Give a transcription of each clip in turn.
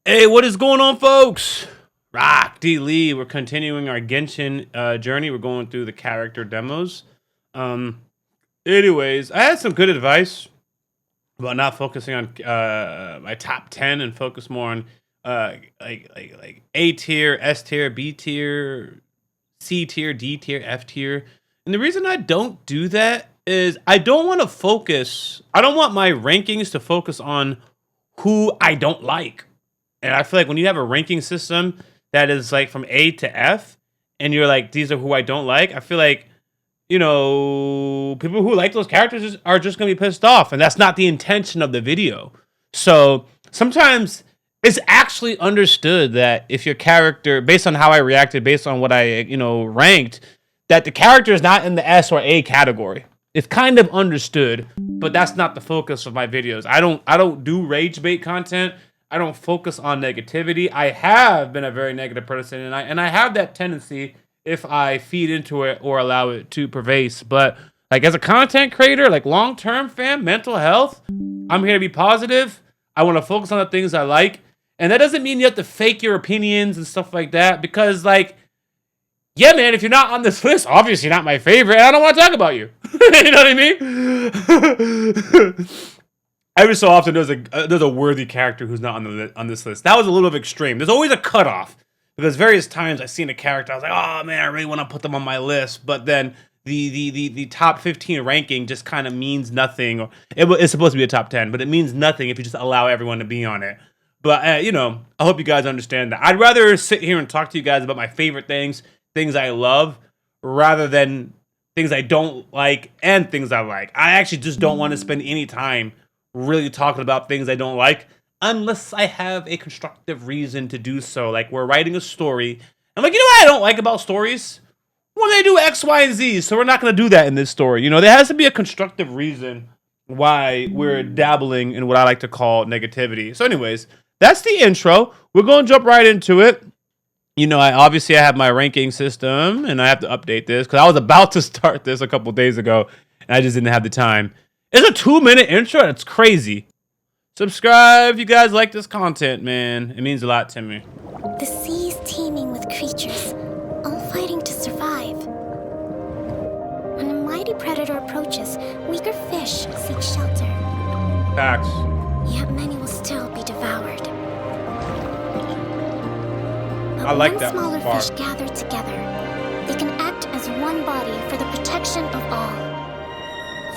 Hey, what is going on, folks? Rock D Lee. We're continuing our Genshin journey. We're going through the character demos. Um, anyways, I had some good advice about not focusing on my top 10 and focus more on like A tier, S tier, B tier, C tier, D tier, F tier. And the reason I don't do that is I don't want to focus. I don't want my rankings to focus on who I don't like. And I feel like when you have a ranking system that is like from A to F, and you're like, these are who I don't like, I feel like, people who like those characters are just going to be pissed off. And that's not the intention of the video. So sometimes it's actually understood that if your character, based on how I reacted, based on what I, ranked, that the character is not in the S or A category. It's kind of understood, but that's not the focus of my videos. I don't do rage bait content. I don't focus on negativity. I have been a very negative person, and I have that tendency if I feed into it or allow it to pervade. But like as a content creator, like long-term fam, mental health, I'm here to be positive. I want to focus on the things I like. And that doesn't mean you have to fake your opinions and stuff like that, because like, yeah, man, if you're not on this list, obviously you're not my favorite, and I don't want to talk about you. You know what I mean? Every so often, there's a worthy character who's not on this list. That was a little bit extreme. There's always a cutoff, because various times I've seen a character, I was like, oh man, I really want to put them on my list, but then the top 15 ranking just kind of means nothing. It's supposed to be a top 10, but it means nothing if you just allow everyone to be on it. But I hope you guys understand that. I'd rather sit here and talk to you guys about my favorite things I love, rather than things I don't like and things I like. I actually just don't want to spend any time really talking about things I don't like unless I have a constructive reason to do so. Like we're writing a story. I'm like, you know what I don't like about stories? Well, they do X, Y, and Z, so we're not going to do that in this story. There has to be a constructive reason why we're dabbling in what I like to call negativity. So anyways, that's the intro. We're going to jump right into it. I have my ranking system, and I have to update this because I was about to start this a couple days ago, and I just didn't have the time. It's a 2-minute intro. It's crazy. Subscribe if you guys like this content, man. It means a lot to me. The sea is teeming with creatures, all fighting to survive. When a mighty predator approaches, weaker fish seek shelter. Facts. Yet many will still be devoured. But I like when that smaller part. fish gather together, they can act as one body for the protection of all.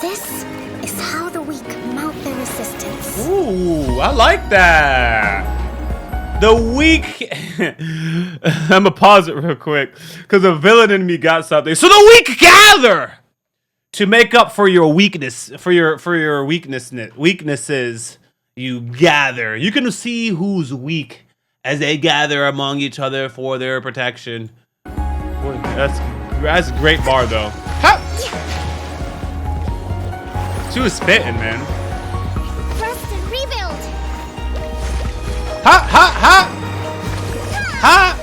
This is how the weak mount their resistance. Ooh, I like that. The weak. I'm gonna pause it real quick because the villain in me got something. So the weak gather to make up for your weakness, for your weaknesses. You gather. You can see who's weak as they gather among each other for their protection. Boy, that's a great bar though. Ha! She was spitting, man. Rest and rebuild. Ha ha ha! Ha!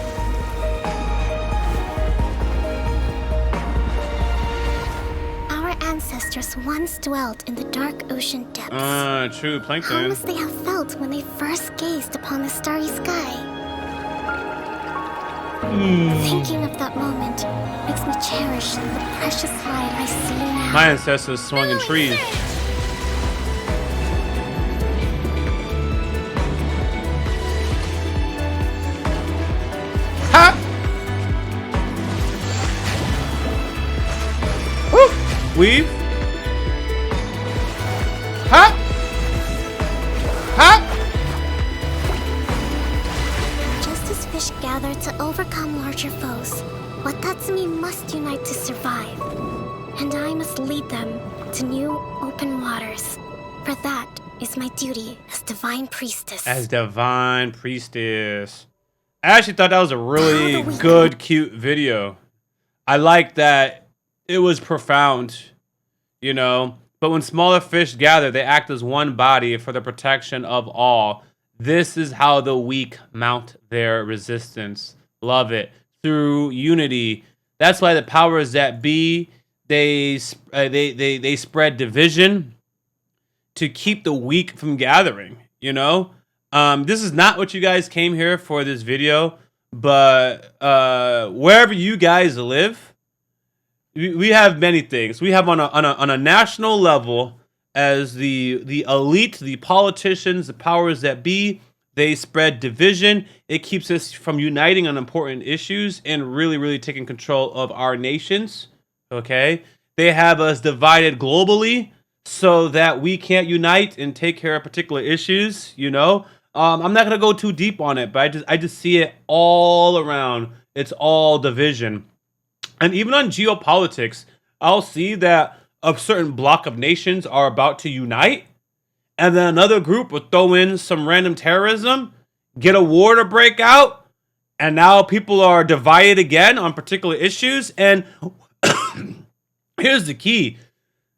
Our ancestors once dwelt in the dark ocean depths. True, How plankton. must they have felt when they first gazed upon the starry sky? Thinking of that moment makes me cherish the precious light I see now. My ancestors swung in trees. Ha! Woo! Weave. Ha! Ha! Just as fish gather to overcome larger foes, Watatsumi must unite to survive. And I must lead them to new open waters. For that is my duty as Divine Priestess. As Divine Priestess. I actually thought that was a really good, cute video. I like that it was profound, But when smaller fish gather, they act as one body for the protection of all. This is how the weak mount their resistance. Love it. Through unity. That's why the powers that be, they spread division to keep the weak from gathering, This is not what you guys came here for this video, but wherever you guys live, we have many things. We have on a national level, as the elite, the politicians, the powers that be, they spread division. It keeps us from uniting on important issues and really taking control of our nations. Okay, they have us divided globally so that we can't unite and take care of particular issues. You know, I'm not gonna go too deep on it, but I just see it all around. It's all division, and even on geopolitics, I'll see that a certain block of nations are about to unite, and then another group will throw in some random terrorism, get a war to break out, and now people are divided again on particular issues. And here's the key.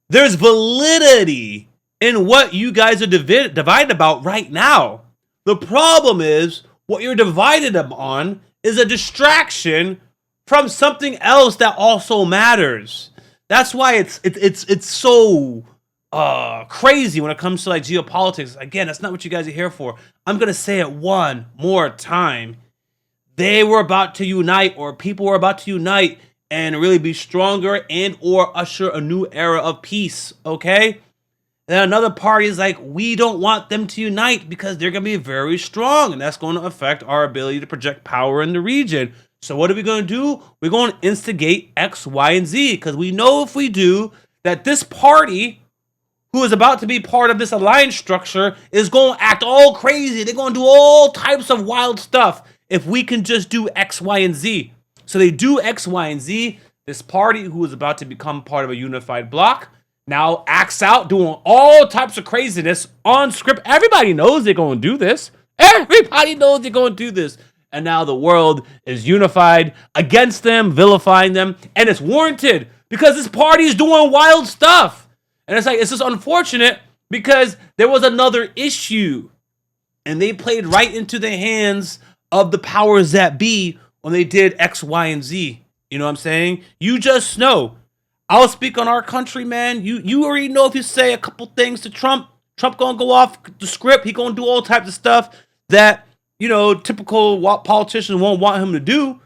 There's validity in what you guys are divided about right now. The problem is, what you're divided on is a distraction from something else that also matters. That's why it's so crazy when it comes to like geopolitics. Again, that's not what you guys are here for. I'm gonna say it one more time. They were about to unite, or people were about to unite and really be stronger and or usher a new era of peace. Okay. Then another party is like, we don't want them to unite because they're gonna be very strong, and that's going to affect our ability to project power in the region. So what are we going to do? We're going to instigate X, Y, and Z, because we know if we do, that this party, who is about to be part of this alliance structure, is going to act all crazy. They're going to do all types of wild stuff if we can just do X, Y, and Z. So they do X, Y, and Z. This party, who is about to become part of a unified bloc, now acts out doing all types of craziness on script. Everybody knows they're going to do this. Everybody knows they're going to do this. And now the world is unified against them, vilifying them. And it's warranted because this party is doing wild stuff. And it's like, it's just unfortunate because there was another issue. And they played right into the hands of the powers that be when they did X, Y, and Z. You know what I'm saying? You just know. I'll speak on our country, man. You already know if you say a couple things to Trump gonna go off the script. He gonna do all types of stuff that, you know, typical politicians won't want him to do.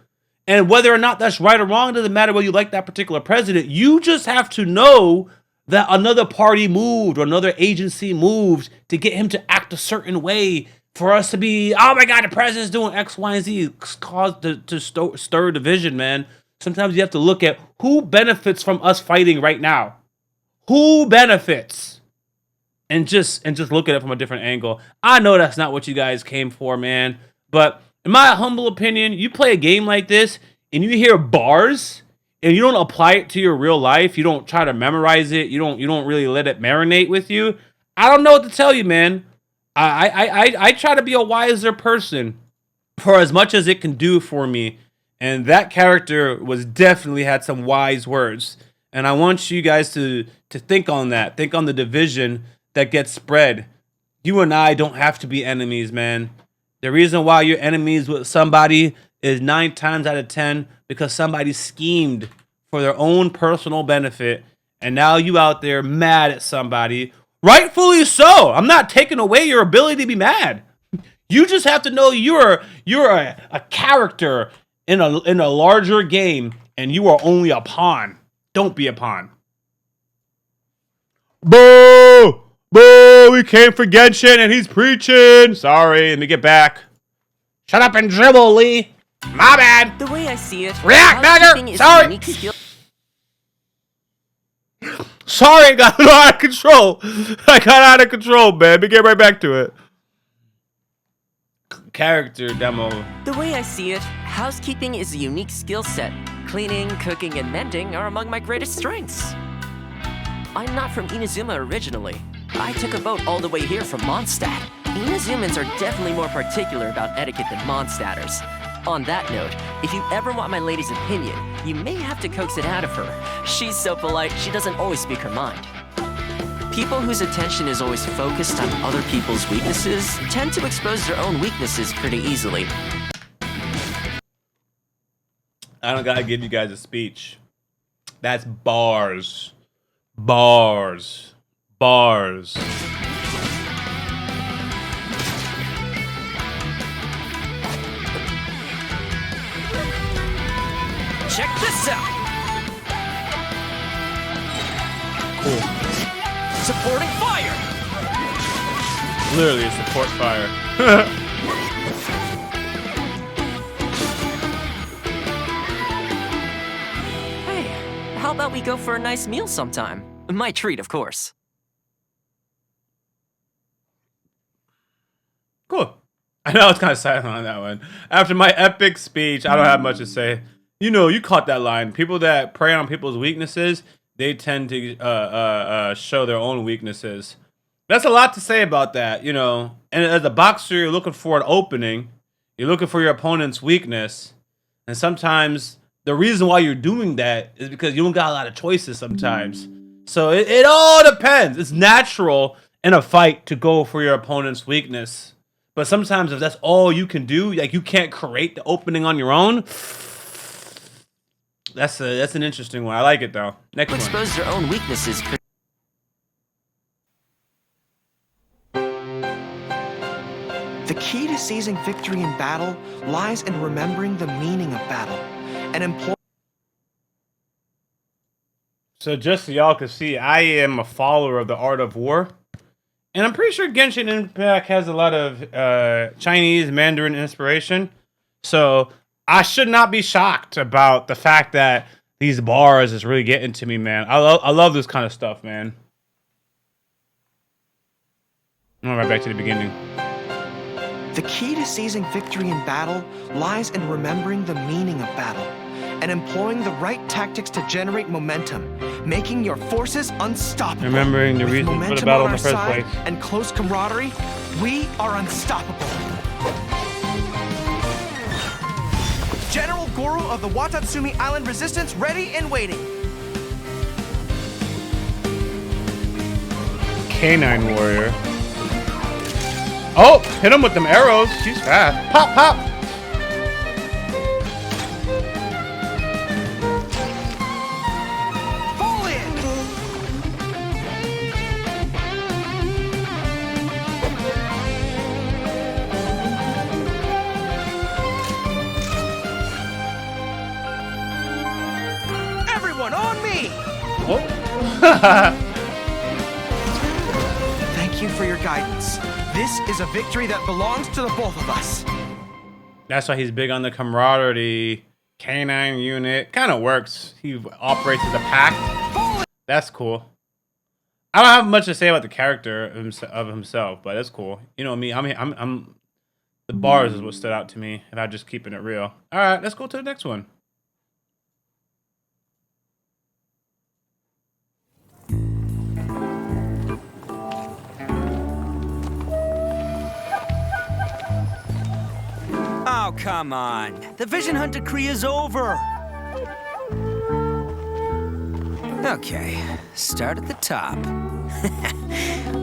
And whether or not that's right or wrong, doesn't matter whether you like that particular president. You just have to know that another party moved or another agency moved to get him to act a certain way for us to be, oh my God, the president's doing X, Y, and Z, to stir division, man. Sometimes you have to look at who benefits from us fighting right now. Who benefits? And just look at it from a different angle. I know that's not what you guys came for, man. But in my humble opinion, you play a game like this and you hear bars and you don't apply it to your real life. You don't try to memorize it. You don't really let it marinate with you. I don't know what to tell you, man. I try to be a wiser person for as much as it can do for me. And that character was definitely had some wise words. And I want you guys to think on that. Think on the division that gets spread. You and I don't have to be enemies, man. The reason why you're enemies with somebody is 9 times out of 10 because somebody schemed for their own personal benefit, and now you out there mad at somebody. Rightfully so. I'm not taking away your ability to be mad. You just have to know you're a character in a larger game, and you are only a pawn. Don't be a pawn. Boo! Boo! We came for Genshin and he's preaching. Sorry, let me get back. Shut up and dribble, Lee. My bad. The way I see it, react, Dagger. Sorry. Sorry, I got out of control. I got out of control, man. Let me get right back to it. Character demo. The way I see it, housekeeping is a unique skill set. Cleaning, cooking, and mending are among my greatest strengths. I'm not from Inazuma originally. I took a boat all the way here from Mondstadt. Inazumans are definitely more particular about etiquette than Mondstatters. On that note, if you ever want my lady's opinion, you may have to coax it out of her. She's so polite, she doesn't always speak her mind. People whose attention is always focused on other people's weaknesses tend to expose their own weaknesses pretty easily. I don't gotta give you guys a speech. That's bars. Bars. Bars. Check this out. Cool. Supporting fire. Literally a support fire. Hey, how about we go for a nice meal sometime? My treat, of course. Cool. I know it's kind of silent on that one. After my epic speech, I don't have much to say. You know, you caught that line. People that prey on people's weaknesses, they tend to show their own weaknesses. That's a lot to say about that, you know. And as a boxer, you're looking for an opening. You're looking for your opponent's weakness. And sometimes the reason why you're doing that is because you don't got a lot of choices sometimes. So it all depends. It's natural in a fight to go for your opponent's weakness. But sometimes if that's all you can do, like you can't create the opening on your own, that's an interesting one. I like it though. Next one. Expose your own weaknesses. The key to seizing victory in battle lies in remembering the meaning of battle and employing. So just so y'all can see, I am a follower of the art of war. And I'm pretty sure Genshin Impact has a lot of Chinese Mandarin inspiration. So I should not be shocked about the fact that these bars is really getting to me, man. I love this kind of stuff, man. I'm right back to the beginning. The key to seizing victory in battle lies in remembering the meaning of battle and employing the right tactics to generate momentum, making your forces unstoppable. Remembering the With reason for the momentum battle on in the our first side place. and close camaraderie, we are unstoppable. General Gorou of the Watatsumi Island Resistance ready and waiting. Canine warrior. Oh, hit him with them arrows. She's fast. Pop, pop. Fall in. Everyone on me. Oh. Thank you for your guidance. This is a victory that belongs to the both of us. That's why he's big on the camaraderie. Canine unit. Kind of works. He operates as a pack. That's cool. I don't have much to say about the character of himself, but it's cool. You know me. I'm the bars is what stood out to me, and I'm just keeping it real. All right, let's go to the next one. Oh, come on. The Vision Hunt decree is over. Okay, start at the top.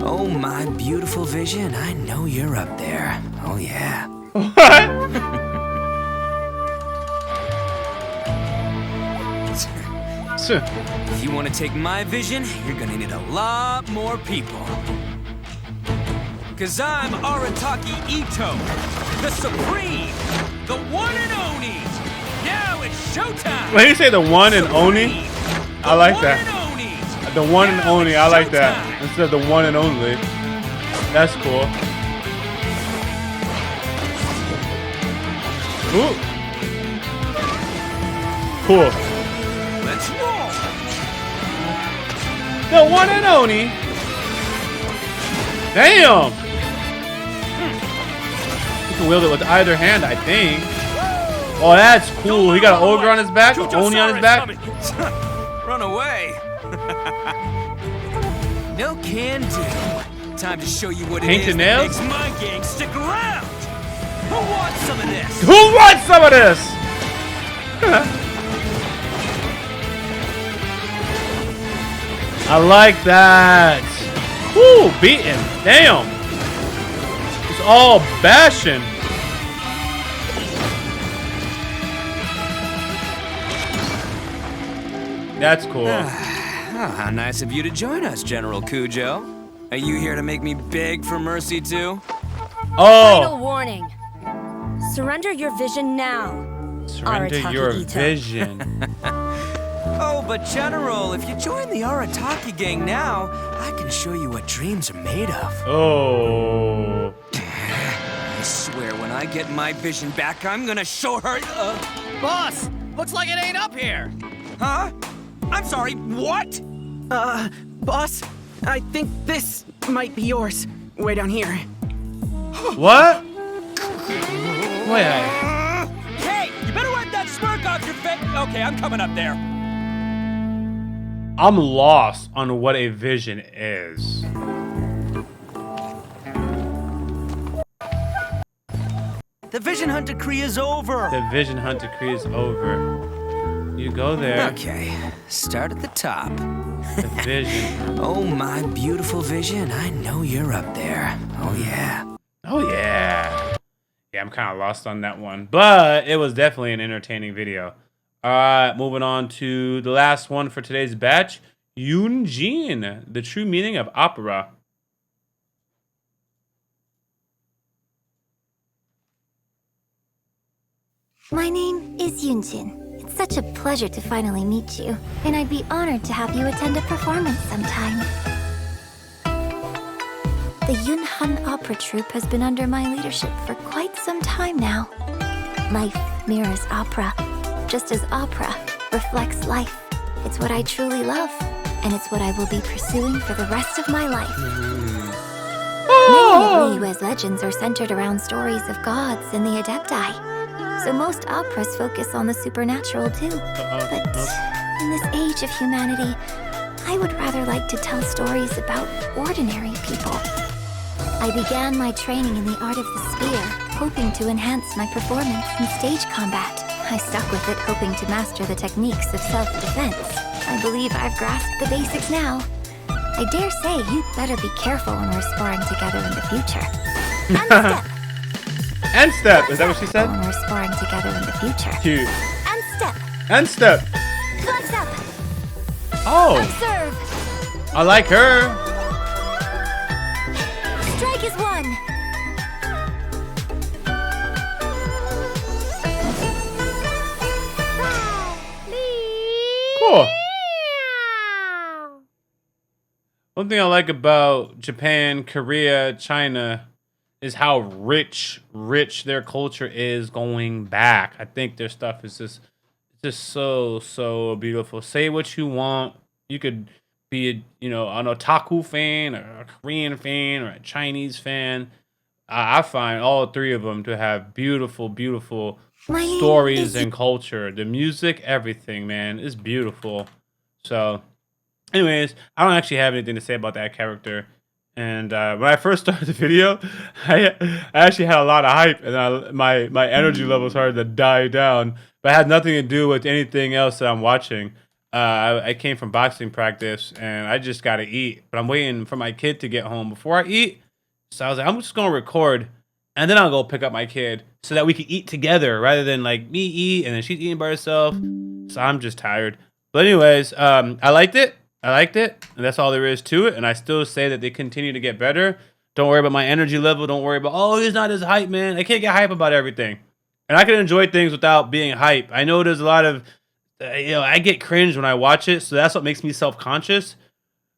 Oh, my beautiful Vision, I know you're up there. Oh, yeah. What? If you want to take my vision, you're gonna need a lot more people. Cause I'm Arataki Itto, the Supreme, the one and only. Now it's showtime. When you say the one and only, I like that. The one and only, I like that. Instead of the one and only. That's cool. Ooh. Cool. Let's roll. The one and only. Damn. You can wield it with either hand, I think. Oh, that's cool. He got an ogre on his back, an oni on his back. Run away. No can do. Time to show you what it Painted is nails? that makes my gang stick around. Who wants some of this? Who wants some of this? I like that. Woo, beating. Damn. It's all bashing. That's cool. Oh, how nice of you to join us, General Kujo. Are you here to make me beg for mercy too? Oh. Final warning. Surrender your vision now, Surrender Arataki your Itto. vision. Oh, but General, if you join the Arataki gang now, I can show you what dreams are made of. Oh. I swear, when I get my vision back, I'm gonna show her. Boss, looks like it ain't up here. Huh? I'm sorry, what? Boss, I think this might be yours. Way down here. What? Wait. Hey, you better wipe that smirk off your face. Okay, I'm coming up there. I'm lost on what a vision is. The vision hunt decree is over. The vision hunt decree is over. You go there. Okay, start at the top. The vision. Oh, my beautiful vision, I know you're up there. Oh, yeah. Oh yeah. Yeah, I'm kind of lost on that one. But it was definitely an entertaining video. Alright, moving on to the last one for today's batch. Yun Jin, the true meaning of opera. My name is Yun Jin. It's such a pleasure to finally meet you, and I'd be honored to have you attend a performance sometime. The Yunhan Opera Troupe has been under my leadership for quite some time now. Life mirrors opera, just as opera reflects life. It's what I truly love, and it's what I will be pursuing for the rest of my life. Many of Liyue's legends are centered around stories of gods and the Adepti. So most operas focus on the supernatural too. But in this age of humanity, I would rather like to tell stories about ordinary people. I began my training in the art of the spear, hoping to enhance my performance in stage combat. I stuck with it, hoping to master the techniques of self-defense. I believe I've grasped the basics now. I dare say you'd better be careful when we're sparring together in the future. And step! And step. Is that what she said? When we're sparring together in the future. Cute. And step. And step. Flex up. Oh, Observe. I like her. Strike is one. Cool. One thing I like about Japan, Korea, China is how rich their culture is going back. I think their stuff is just so beautiful. Say what you want. You could be an otaku fan or a Korean fan or a Chinese fan. I find all three of them to have beautiful stories and culture. The music, everything, man, is beautiful. So, anyways, I don't actually have anything to say about that character. And when I first started the video, I actually had a lot of hype, and my energy level started to die down. But it had nothing to do with anything else that I'm watching. I came from boxing practice, and I just got to eat. But I'm waiting for my kid to get home before I eat. So I was like, I'm just going to record, and then I'll go pick up my kid so that we can eat together rather than like me eat, and then she's eating by herself. So I'm just tired. But anyways, I liked it. And that's all there is to it. And I still say that they continue to get better. Don't worry about my energy level. Don't worry about, oh, he's not as hype, man. I can't get hype about everything. And I can enjoy things without being hype. I know there's a lot of, I get cringe when I watch it. So that's what makes me self-conscious.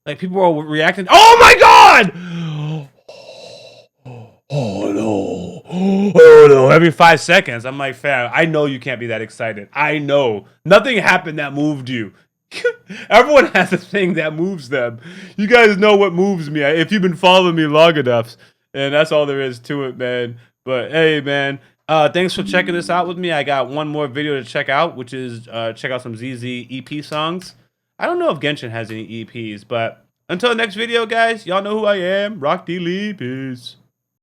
Like, people are reacting. Oh, my God! Oh, no. Oh, no. Every 5 seconds. I'm like, fam, I know you can't be that excited. I know. Nothing happened that moved you. Everyone has a thing that moves them. You guys know what moves me if you've been following me long enough, and that's all there is to it, man. But hey, man, thanks for checking this out with me. I got one more video to check out, which is check out some ZZ EP songs. I don't know if Genshin has any EPs, but until the next video, guys, y'all know who I am. RockLee, peace.